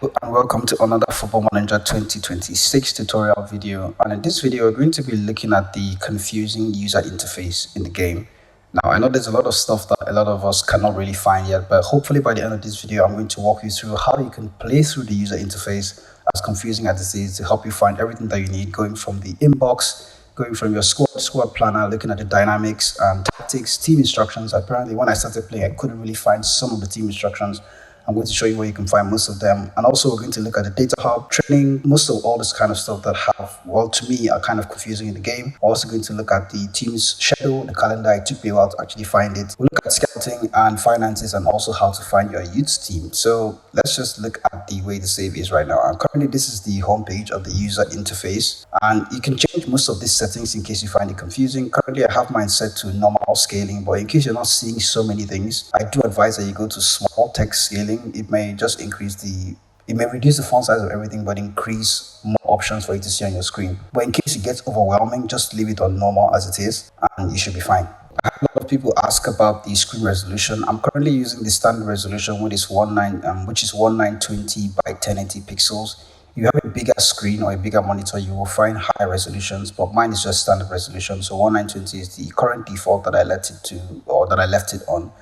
And welcome to another Football Manager 2026 tutorial video. And in this video, we're going to be looking at the confusing user interface in the game. Now, I know there's a lot of stuff that a lot of us cannot really find yet, but hopefully by the end of this video, I'm going to walk you through how you can play through the user interface, as confusing as it is, to help you find everything that you need, going from the inbox, going from your squad planner, looking at the dynamics and tactics, team instructions. Apparently, when I started playing, I couldn't really find some of the team instructions. I'm going to show you where you can find most of them. And also we're going to look at the data hub, training, most of all this kind of stuff that have, well, to me, are kind of confusing in the game. We're also going to look at the team's schedule, the calendar. It took me a while to actually find it. We'll look at scouting and finances and also how to find your youth team. So let's just look at the way the save is right now. And currently this is the homepage of the user interface. And you can change most of these settings in case you find it confusing. Currently I have mine set to normal scaling, but in case you're not seeing so many things, I do advise that you go to small text scaling. It may just it may reduce the font size of everything, but increase more options for you to see on your screen. But in case it gets overwhelming, just leave it on normal as it is, and you should be fine. I have a lot of people ask about the screen resolution. I'm currently using the standard resolution, which is 1920 by 1080 pixels. If you have a bigger screen or a bigger monitor, you will find higher resolutions, but mine is just standard resolution. So 1920 is the current default that I left it on.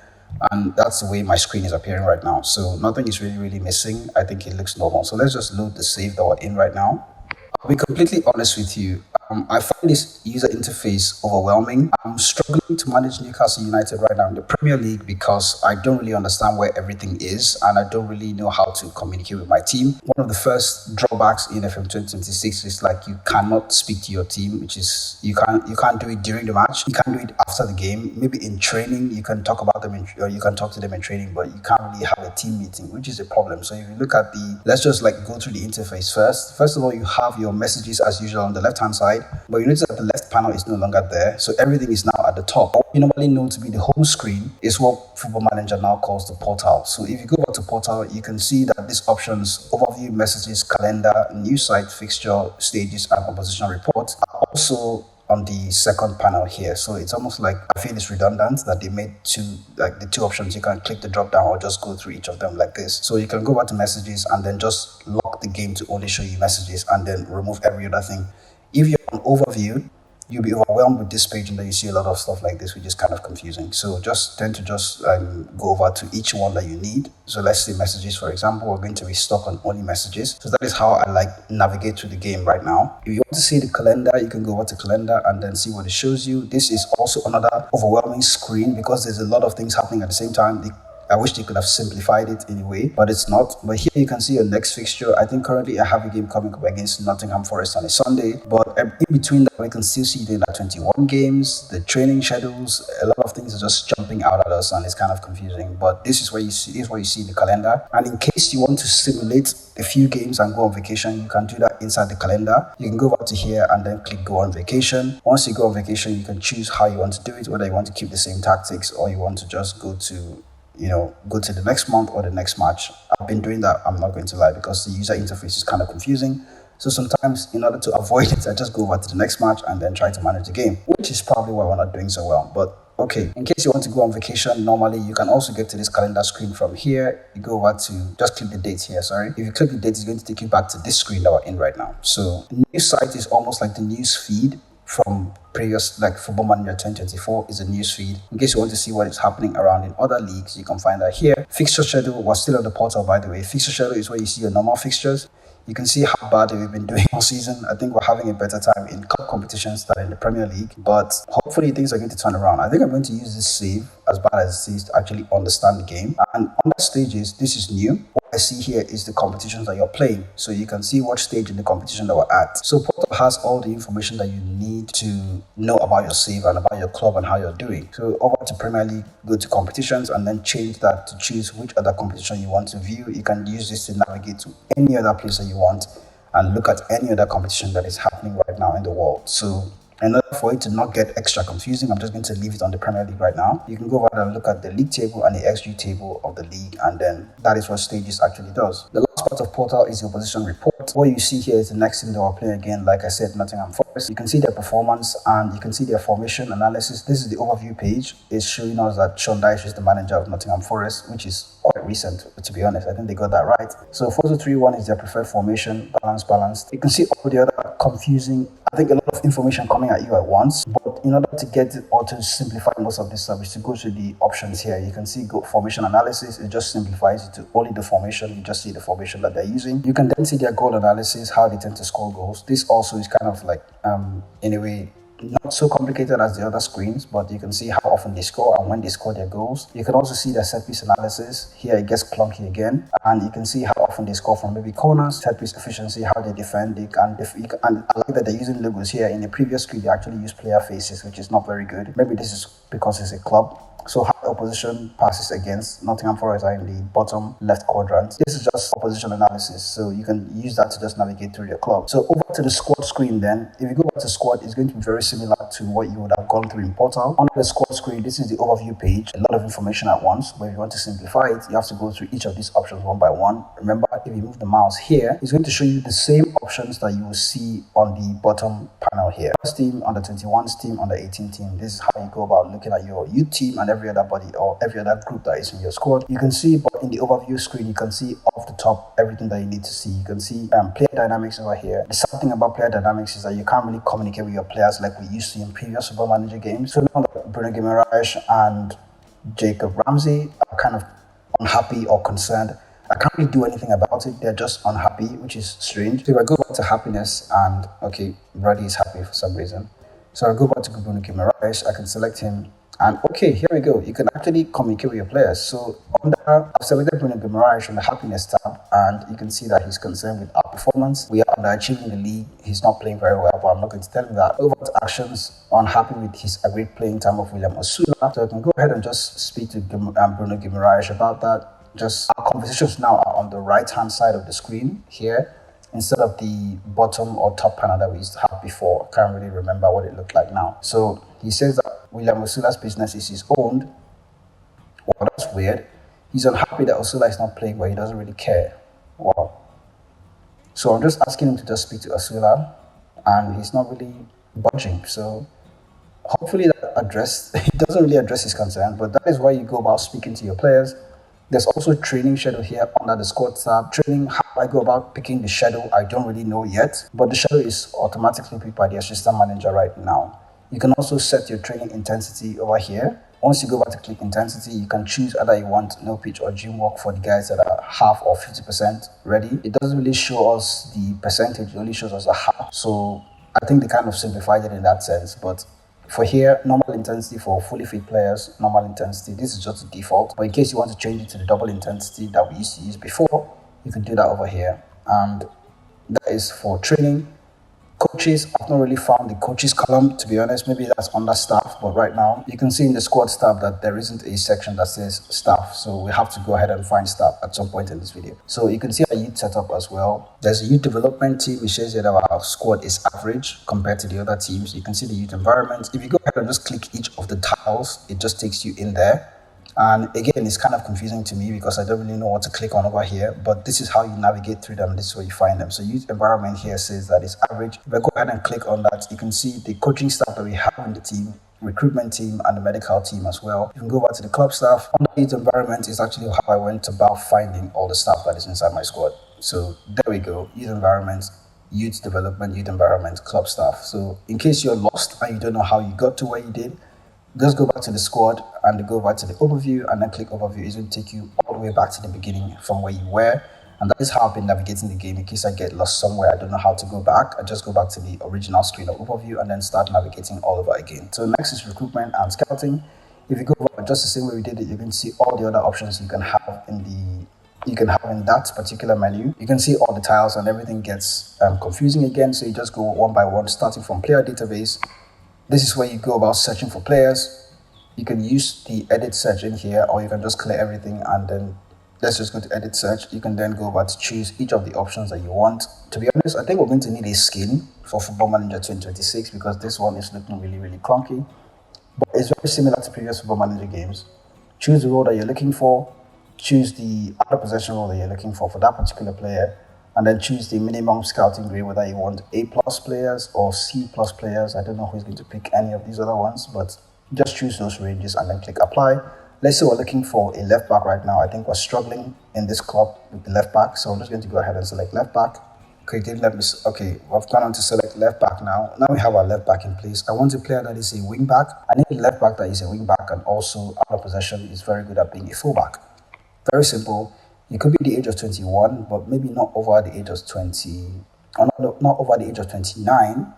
And that's the way my screen is appearing right now. So nothing is really missing. I think it looks normal. So let's just load the save that we're in right now. I'll be completely honest with you. I find this user interface overwhelming. I'm struggling to manage Newcastle United right now in the Premier League because I don't really understand where everything is and I don't really know how to communicate with my team. One of the first drawbacks in FM 2026 is like you cannot speak to your team, which is you can't do it during the match. You can't do it after the game. Maybe in training you can talk about them or you can talk to them in training, but you can't really have a team meeting, which is a problem. So if you look at let's just like go through the interface first. First of all, you have your messages as usual on the left hand side. But you notice that the left panel is no longer there, so everything is now at the top. What you normally know to be the home screen is what Football Manager now calls the portal. So if you go back to portal, you can see that these options, overview, messages, calendar, new site, fixture, stages, and opposition reports, are also on the second panel here. So it's almost like, I feel it's redundant that they made the two options. You can click the drop down or just go through each of them like this. So you can go back to messages and then just lock the game to only show you messages and then remove every other thing. If you're on overview, you'll be overwhelmed with this page and then you see a lot of stuff like this, which is kind of confusing. So just tend to go over to each one that you need. So let's say messages, for example, we're going to be stuck on only messages. So that is how I navigate through the game right now. If you want to see the calendar, you can go over to calendar and then see what it shows you. This is also another overwhelming screen because there's a lot of things happening at the same time. I wish they could have simplified it in a way, but it's not. But here you can see your next fixture. I think currently I have a game coming up against Nottingham Forest on a Sunday, but in between that, we can still see the 21 games, the training schedules. A lot of things are just jumping out at us and it's kind of confusing, but this is where you see the calendar. And in case you want to simulate a few games and go on vacation, you can do that inside the calendar. You can go over to here and then click go on vacation. Once you go on vacation, you can choose how you want to do it, whether you want to keep the same tactics or you want to just go to the next month or the next match. I've been doing that, I'm not going to lie, because the user interface is kind of confusing. So sometimes in order to avoid it, I just go over to the next match and then try to manage the game, which is probably why we're not doing so well. But okay, in case you want to go on vacation, normally you can also get to this calendar screen from here. You go over to, just click the dates here, sorry. If you click the dates, it's going to take you back to this screen that we're in right now. So the news site is almost like the news feed from previous, like Football Manager 2024 is a news feed. In case you want to see what is happening around in other leagues, you can find that here. Fixture schedule was still on the portal, by the way. Fixture schedule is where you see your normal fixtures. You can see how bad we've been doing all season. I think we're having a better time in cup competitions than in the Premier League, but hopefully things are going to turn around. I think I'm going to use this save, as bad as it is, to actually understand the game. And on that stages, this is new. What I see here is the competitions that you're playing. So you can see what stage in the competition that we're at. So Portal has all the information that you need to know about your save and about your club and how you're doing. So over to Premier League, go to competitions and then change that to choose which other competition you want to view. You can use this to navigate to any other place that you want and look at any other competition that is happening right now in the world. So in order for it to not get extra confusing, I'm just going to leave it on the Premier League right now. You can go over and look at the league table and the XG table of the league, and then that is what stages actually does. The last part of Portal is your position report. What you see here is the next team that we're playing again. Like I said, Nottingham Forest. You can see their performance and you can see their formation analysis. This is the overview page. It's showing us that Sean Dyche is the manager of Nottingham Forest, which is quite recent, to be honest. I think they got that right. So 4-2-3-1 is their preferred formation, balanced. You can see all the other confusing, I think a lot of information coming at you at once. But in order to get it or to simplify most of this stuff is to go to the options here. You can see go formation analysis. It just simplifies it to only the formation. You just see the formation that they're using. You can then see their goal analysis, how they tend to score goals. This also is kind of like, in a way, not so complicated as the other screens, but you can see how often they score and when they score their goals. You can also see their set piece analysis. Here it gets clunky again, and you can see how often they score from maybe corners, set piece efficiency, how they defend. And I like that they're using logos here. In the previous screen, they actually use player faces, which is not very good. Maybe this is because it's a club. So how the opposition passes against Nottingham Forest are in the bottom left quadrant. This is just opposition analysis, so you can use that to just navigate through your club. So over to the squad screen then. If you go back to squad, it's going to be very similar to what you would have gone through in Portal. On the squad screen, this is the overview page. A lot of information at once, but if you want to simplify it, you have to go through each of these options one by one. Remember, if you move the mouse here, it's going to show you the same options that you will see on the bottom panel here. First team, under 21s team, under 18 team. This is how you go about looking at your youth team and every other body or every other group that is in your squad. You can see, but in the overview screen, you can see off the top everything that you need to see. You can see player dynamics over here. The sad thing about player dynamics is that you can't really communicate with your players like we used to in previous Football Manager games. So now that Bruno Guimaraes and Jacob Ramsey are kind of unhappy or concerned, I can't really do anything about it. They're just unhappy, which is strange. So if I go back to happiness and, okay, Brady is happy for some reason. So I go back to Bruno Guimaraes, I can select him. And okay, here we go. You can actually communicate with your players. So I've selected Bruno Guimaraes from the happiness tab, and you can see that he's concerned with our performance. We are underachieving the league. He's not playing very well, but I'm not going to tell him that. Over to actions, unhappy with his agreed playing time of William Osula. So I can go ahead and just speak to Bruno Guimaraes about that. Just our conversations now are on the right hand side of the screen here, instead of the bottom or top panel that we used to have before. I can't really remember what it looked like now. So he says that William Osula's business is his own. Wow, that's weird. He's unhappy that Osula is not playing, but he doesn't really care. Wow. So I'm just asking him to just speak to Osula, and he's not really budging. So hopefully it doesn't really address his concern, but that is why you go about speaking to your players. There's also a training schedule here under the squad tab. Training, how I go about picking the schedule, I don't really know yet, but the schedule is automatically picked by the assistant manager right now. You can also set your training intensity over here. Once you go back to click intensity, you can choose either you want no pitch or gym work for the guys that are half or 50% ready. It doesn't really show us the percentage, it only shows us a half. So I think they kind of simplified it in that sense, but for here, normal intensity for fully fit players, normal intensity, this is just the default. But in case you want to change it to the double intensity that we used to use before, you can do that over here. And that is for training. Coaches, I've not really found the coaches column, to be honest. Maybe that's under staff, but right now you can see in the squad tab that there isn't a section that says staff. So we have to go ahead and find staff at some point in this video. So you can see our youth setup as well. There's a youth development team, which says that our squad is average compared to the other teams. You can see the youth environment. If you go ahead and just click each of the tiles, it just takes you in there. And again, it's kind of confusing to me because I don't really know what to click on over here, but this is how you navigate through them. This is where you find them. So youth environment here says that it's average. If I go ahead and click on that, you can see the coaching staff that we have in the team, recruitment team, and the medical team as well. You can go back to the club staff. Under youth environment is actually how I went about finding all the stuff that is inside my squad. So there we go, youth environment, youth development, youth environment, club staff. So in case you're lost and you don't know how you got to where you did, just go back to the squad and go back to the overview and then click overview. It's going to take you all the way back to the beginning from where you were. And that is how I've been navigating the game. In case I get lost somewhere, I don't know how to go back, I just go back to the original screen of overview and then start navigating all over again. So next is recruitment and scouting. If you go back just the same way we did it, you're going to see all the other options you can have in that particular menu. You can see all the tiles and everything gets confusing again. So you just go one by one, starting from player database. This is where you go about searching for players. You can use the edit search in here, or you can just clear everything and then let's just go to edit search. You can then go about to choose each of the options that you want. To be honest, I think we're going to need a skin for Football Manager 2026 because this one is looking really, really clunky. But it's very similar to previous Football Manager games. Choose the role that you're looking for. choose the other possession role that you're looking for that particular player, and then choose the minimum scouting grade, whether you want A plus players or C plus players. I don't know who's going to pick any of these other ones, but just choose those ranges and then click apply. Let's say we're looking for a left back right now. I think we're struggling in this club with the left back, so I'm just going to go ahead and select left back. Okay, didn't let me. Okay, we've gone on to select left back now. Now we have our left back in place. I want a player that is a wing back. I need a left back that is a wing back and also out of possession is very good at being a full back. Very simple. You could be the age of 21, but maybe not over the age of 20, or not over the age of 29.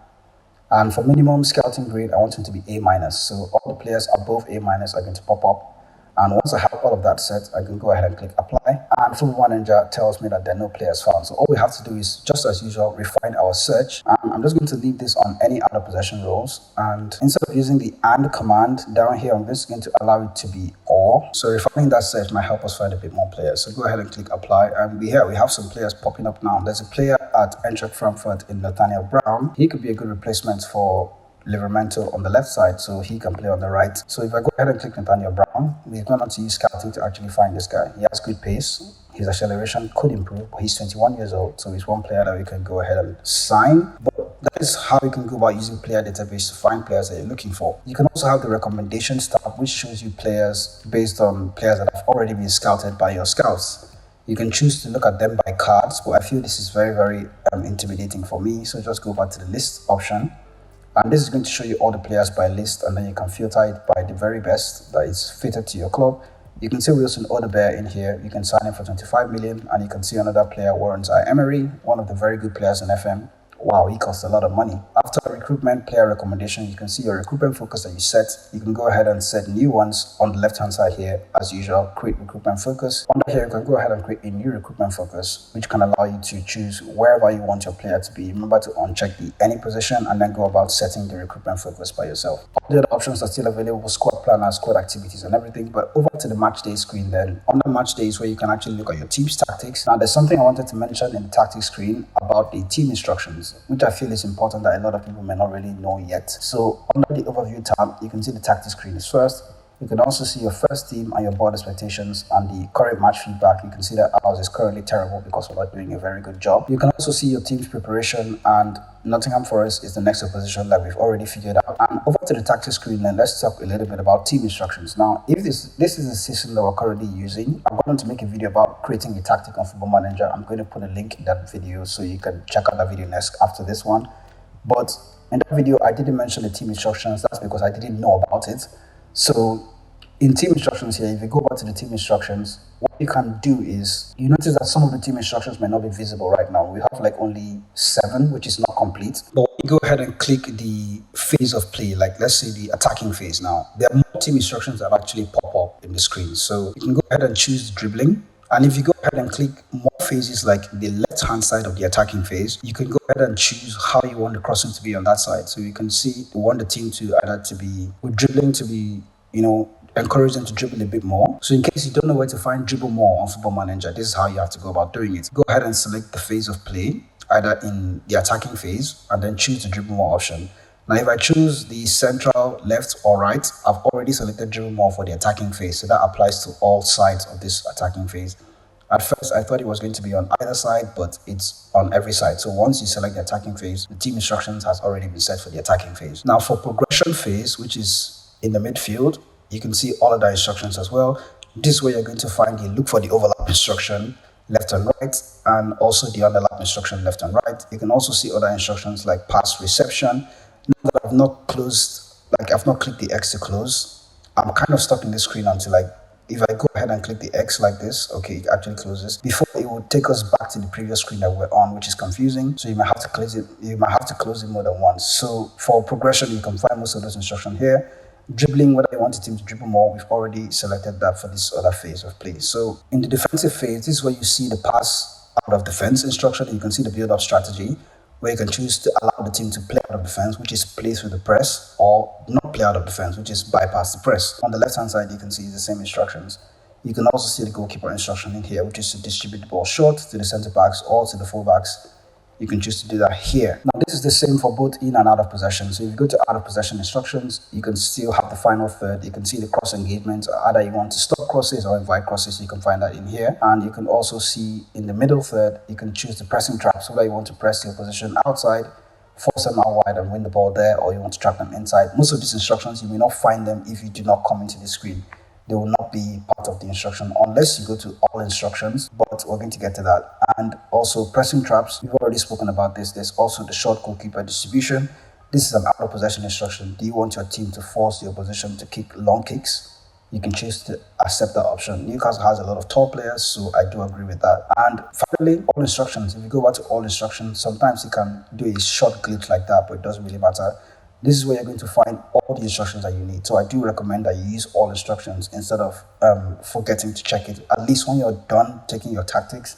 And for minimum scouting grade, I want him to be A minus. So all the players above A minus are going to pop up. And once I have all of that set, I can go ahead and click apply. And Football Manager tells me that there are no players found. So all we have to do is, just as usual, refine our search. And I'm just going to leave this on any other possession roles. And instead of using the AND command down here, I'm just going to allow it to be OR. So refining that search might help us find a bit more players. So go ahead and click apply. And we have some players popping up now. There's a player at Eintracht Frankfurt in Nathaniel Brown. He could be a good replacement for Livermento on the left side, so he can play on the right. So if I go ahead and click Nathaniel Brown, we've gone on to use scouting to actually find this guy. He has good pace. His acceleration could improve, but he's 21 years old, so he's one player that we can go ahead and sign. But that is how you can go about using player database to find players that you're looking for. You can also have the recommendations tab, which shows you players based on players that have already been scouted by your scouts. You can choose to look at them by cards, but I feel this is very, very intimidating for me. So just go back to the list option. And this is going to show you all the players by list, and then you can filter it by the very best that is fitted to your club. You can see Wilson Odebear in here. You can sign him for 25 million, and you can see another player, Warren Emery, one of the very good players in FM. Wow, he costs a lot of money. After recruitment player recommendation, you can see your recruitment focus that you set. You can go ahead and set new ones on the left hand side here. As usual, create recruitment focus. Under here, you can go ahead and create a new recruitment focus, which can allow you to choose wherever you want your player to be. Remember to uncheck the any position and then go about setting the recruitment focus by yourself. All the other options are still available: squad planner, squad activities, and everything. But over to the match day screen then. On the match days where you can actually look at your team's tactics. Now, there's something I wanted to mention in the tactics screen about the team instructions, which I feel is important that a lot of people may not really know yet. So under the overview tab, you can see the tactics screen is first. You can also see your first team and your board expectations and the current match feedback. You can see that ours is currently terrible because we're not doing a very good job. You can also see your team's preparation, and Nottingham Forest is the next opposition that we've already figured out. And over to the tactics screen, then let's talk a little bit about team instructions. Now, if this is the system that we're currently using, I'm going to make a video about creating a tactic on Football Manager. I'm going to put a link in that video so you can check out that video next after this one. But in that video, I didn't mention the team instructions. That's because I didn't know about it. So in team instructions here, if you go back to the team instructions, what you can do is, you notice that some of the team instructions may not be visible right now. We have like only 7, which is not complete. But when you go ahead and click the phase of play, like let's say the attacking phase now, there are more team instructions that actually pop up in the screen. So you can go ahead and choose dribbling. And if you go ahead and click more phases like the left-hand side of the attacking phase, you can go ahead and choose how you want the crossing to be on that side. So you can see you want the team to either to be, with dribbling to be, encourage them to dribble a bit more. So in case you don't know where to find dribble more on Football Manager, this is how you have to go about doing it. Go ahead and select the phase of play, either in the attacking phase, and then choose the dribble more option. Now, if I choose the central, left, or right, I've already selected dribble more for the attacking phase. So that applies to all sides of this attacking phase. At first, I thought it was going to be on either side, but it's on every side. So once you select the attacking phase, the team instructions has already been set for the attacking phase. Now, for progression phase, which is in the midfield, you can see all of the instructions as well. This is where you're going to find the look for the overlap instruction, left and right, and also the underlap instruction, left and right. You can also see other instructions like pass reception. Now that I've not clicked the X to close, I'm kind of stuck in this screen until if I go ahead and click the X like this, okay, it actually closes. Before, it would take us back to the previous screen that we're on, which is confusing. So you might have to close it. You might have to close it more than once. So for progression, you can find most of those instructions here. Dribbling, whether you want the team to dribble more, we've already selected that for this other phase of play. So in the defensive phase, this is where you see the pass out of defense instruction. You can see the build-up strategy, where you can choose to allow the team to play out of defense, which is play through the press, or not play out of defense, which is bypass the press. On the left-hand side, you can see the same instructions. You can also see the goalkeeper instruction in here, which is to distribute the ball short to the center backs or to the full backs. you can choose to do that here. Now, this is the same for both in and out of possession. So if you go to out of possession instructions, you can still have the final third. You can see the cross engagement. Either you want to stop crosses or invite crosses. You can find that in here. And you can also see in the middle third, you can choose the pressing trap. So whether you want to press your position outside, force them out wide and win the ball there, or you want to trap them inside. Most of these instructions, you may not find them if you do not come into the screen. They will not be part of the instruction unless you go to all instructions, but we're going to get to that. And also pressing traps, we've already spoken about this. There's also the short goalkeeper distribution. This is an out of possession instruction. Do you want your team to force the opposition to kick long kicks? You can choose to accept that option. Newcastle has a lot of tall players, so I do agree with that. And finally, all instructions. If you go back to all instructions, sometimes you can do a short glitch like that, but it doesn't really matter. This is where you're going to find all the instructions that you need. So I do recommend that you use all instructions instead of forgetting to check it. At least when you're done taking your tactics,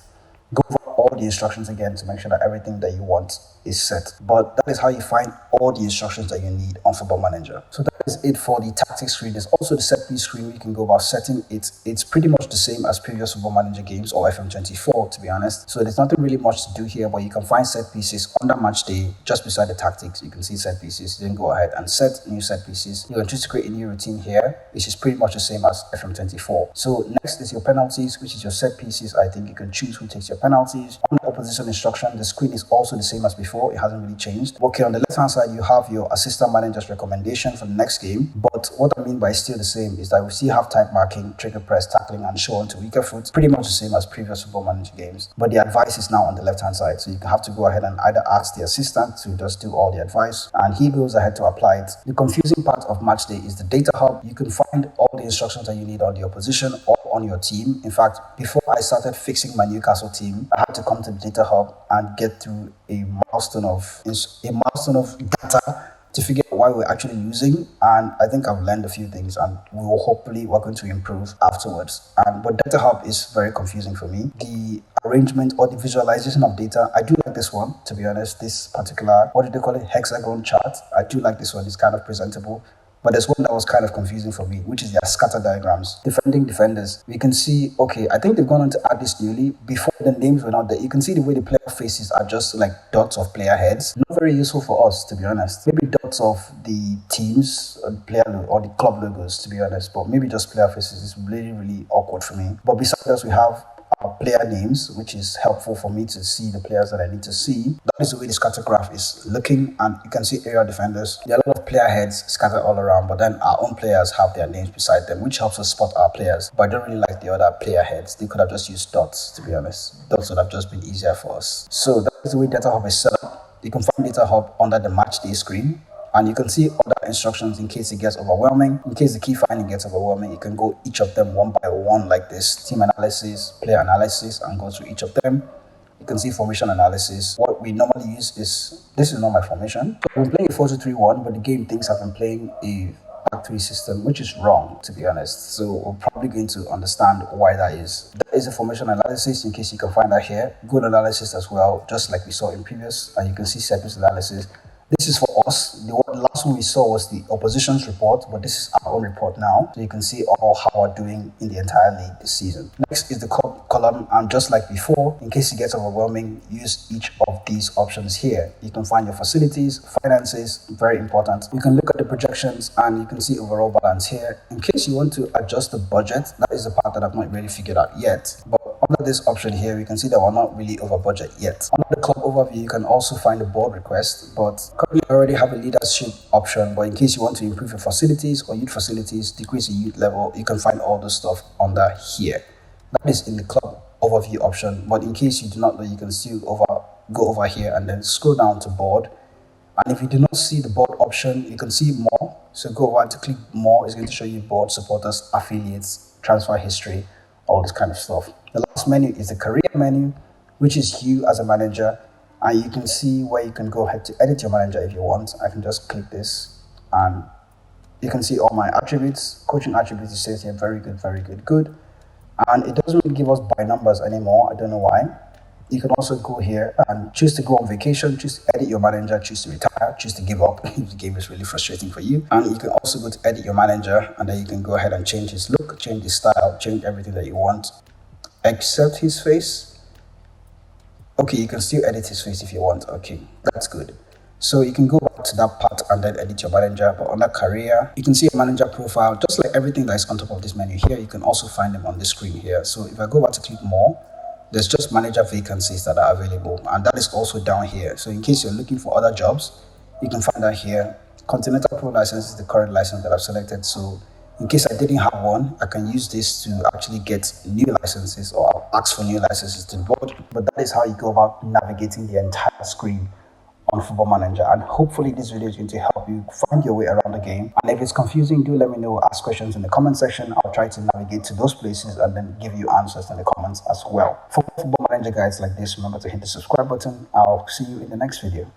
go over all the instructions again to make sure that everything that you want is set. But that is how you find all the instructions that you need on Football Manager. So that is it for the tactics screen. There's also the set piece screen where you can go about setting it. It's pretty much the same as previous Football Manager games or FM24, to be honest. So there's nothing really much to do here, but you can find set pieces under match day just beside the tactics. You can see set pieces. Then go ahead and set new set pieces. You can choose to create a new routine here, which is pretty much the same as FM24. So next is your penalties, which is your set pieces. I think you can choose who takes your penalties. On the opposition instruction, the screen is also the same as before. It hasn't really changed. Okay, on the left hand side, you have your assistant manager's recommendation for the next game. But what I mean by still the same is that we still have type marking, trigger press, tackling, and show onto weaker foot. Pretty much the same as previous Football Manager games. But the advice is now on the left hand side. So you have to go ahead and either ask the assistant to just do all the advice, and he goes ahead to apply it. The confusing part of match day is the data hub. You can find all the instructions that you need on the opposition or on your team. In fact, before I started fixing my Newcastle team, I had to come to the data hub and get through a milestone of data to figure out why we're actually using. And I think I've learned a few things, and we're going to improve afterwards. But data hub is very confusing for me. The arrangement or the visualization of data, I do like this one, to be honest. This particular, what do they call it, hexagon chart, I do like this one. It's kind of presentable. But there's one that was kind of confusing for me, which is their scatter diagrams. Defending defenders. We can see, okay, I think they've gone on to add this newly. Before the names were not there, you can see the way the player faces are just like dots of player heads. Not very useful for us, to be honest. Maybe dots of the teams, player or the club logos, to be honest. But maybe just player faces is really, really awkward for me. But besides that, we have our player names, which is helpful for me to see the players that I need to see. That is the way the scatter graph is looking, and you can see area defenders. There are a lot of player heads scattered all around, but then our own players have their names beside them, which helps us spot our players. But I don't really like the other player heads. They could have just used dots, to be honest. Dots would have just been easier for us. So that is the way Data Hub is set up. You can find Data Hub under the match day screen, and you can see other instructions in case it gets overwhelming. In case the key finding gets overwhelming, you can go each of them one by one like this. Team analysis, player analysis, and go through each of them. You can see formation analysis. What we normally use is, this is not my formation. I've been playing a 4-2-3-1, but the game thinks I've been playing a back three system, which is wrong, to be honest. So we're probably going to understand why that is. That is a formation analysis, in case you can find that here. Good analysis as well, just like we saw in previous, and you can see surface analysis. This is for us. The last one we saw was the opposition's report, but this is our own report now. So you can see all how we're doing in the entire league this season. Next is the column, and just like before, in case it gets overwhelming, use each of these options here. You can find your facilities, finances, very important. You can look at the projections, and you can see overall balance here. In case you want to adjust the budget, that is the part that I've not really figured out yet. But under this option here, we can see that we're not really over budget yet. Under the club overview, you can also find the board request, but currently I already have a leadership option. But in case you want to improve your facilities or youth facilities, decrease the youth level, you can find all the stuff under here. That is in the club overview option. But in case you do not know, you can still go over here and then scroll down to board. And if you do not see the board option, you can see more. So go over to click more. It's going to show you board, supporters, affiliates, transfer history, all this kind of stuff. The last menu is the career menu, which is you as a manager, and you can see where you can go ahead to edit your manager if you want. I can just click this and you can see all my attributes. Coaching attributes, it says here very good, good, and it doesn't really give us by numbers anymore. I don't know why. You can also go here and choose to go on vacation, choose to edit your manager, choose to retire, choose to give up if the game is really frustrating for you. And you can also go to edit your manager, and then you can go ahead and change his look, change his style, change everything that you want, except his face. Okay, you can still edit his face if you want. Okay, that's good. So you can go back to that part and then edit your manager. But under career, you can see your manager profile, just like everything that is on top of this menu here. You can also find them on the screen here. So if I go back to click more, there's just manager vacancies that are available, and that is also down here. So in case you're looking for other jobs, you can find that here. Continental Pro license is the current license that I've selected. So in case I didn't have one, I can use this to actually get new licenses, or I'll ask for new licenses to the board. But that is how you go about navigating the entire screen on Football Manager. And hopefully this video is going to help you find your way around the game. And if it's confusing, do let me know. Ask questions in the comment section. I'll try to navigate to those places and then give you answers in the comments as well. For Football Manager guys like this, remember to hit the subscribe button. I'll see you in the next video.